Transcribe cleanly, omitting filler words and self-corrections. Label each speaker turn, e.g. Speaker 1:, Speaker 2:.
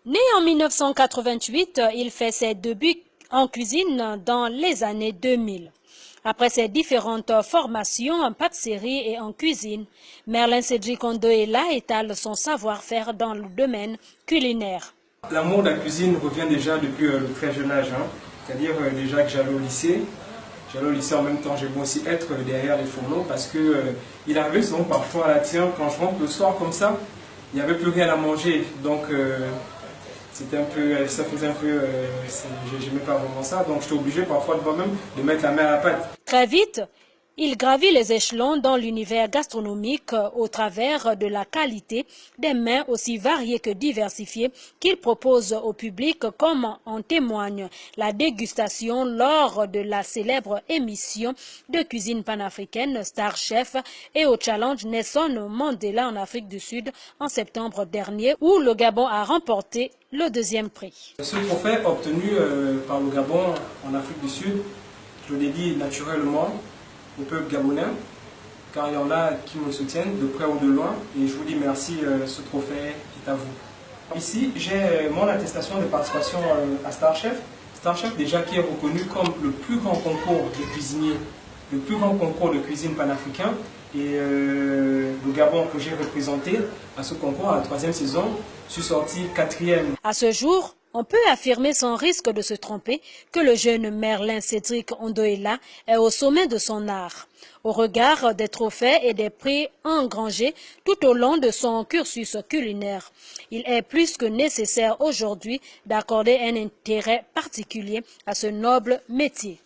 Speaker 1: Né en 1988, il fait ses débuts en cuisine dans les années 2000. Après ses différentes formations en pâtisserie et en cuisine, Merlin Cédric Ondoela étale son savoir-faire dans le domaine culinaire.
Speaker 2: L'amour de la cuisine revient déjà depuis le très jeune âge, hein. C'est-à-dire déjà que j'allais au lycée. J'allais au lycée en même temps, j'aimais aussi être derrière les fourneaux parce que il arrivait souvent parfois à la tiens, quand je rentre le soir comme ça, il n'y avait plus rien à manger. Donc c'était un peu, ça faisait un peu, j'aimais pas vraiment ça. Donc j'étais obligé parfois de moi-même de mettre la main à la pâte.
Speaker 1: Très vite, il gravit les échelons dans l'univers gastronomique au travers de la qualité des mets aussi variés que diversifiés qu'il propose au public, comme en témoigne la dégustation lors de la célèbre émission de cuisine panafricaine Star Chef et au challenge Nelson Mandela en Afrique du Sud en septembre dernier, où le Gabon a remporté le 2e prix.
Speaker 2: Ce trophée obtenu par le Gabon en Afrique du Sud, je le dédie naturellement au peuple gabonais, car il y en a qui me soutiennent de près ou de loin, et je vous dis merci, ce trophée est à vous. Ici, j'ai mon attestation de participation à Star Chef. Star Chef déjà qui est reconnu comme le plus grand concours de cuisiniers, le plus grand concours de cuisine panafricain, et le Gabon que j'ai représenté à ce concours, à la 3e saison, je suis sorti 4e.
Speaker 1: À ce jour, on peut affirmer sans risque de se tromper que le jeune Merlin Cédric Ondoela est au sommet de son art. Au regard des trophées et des prix engrangés tout au long de son cursus culinaire, il est plus que nécessaire aujourd'hui d'accorder un intérêt particulier à ce noble métier.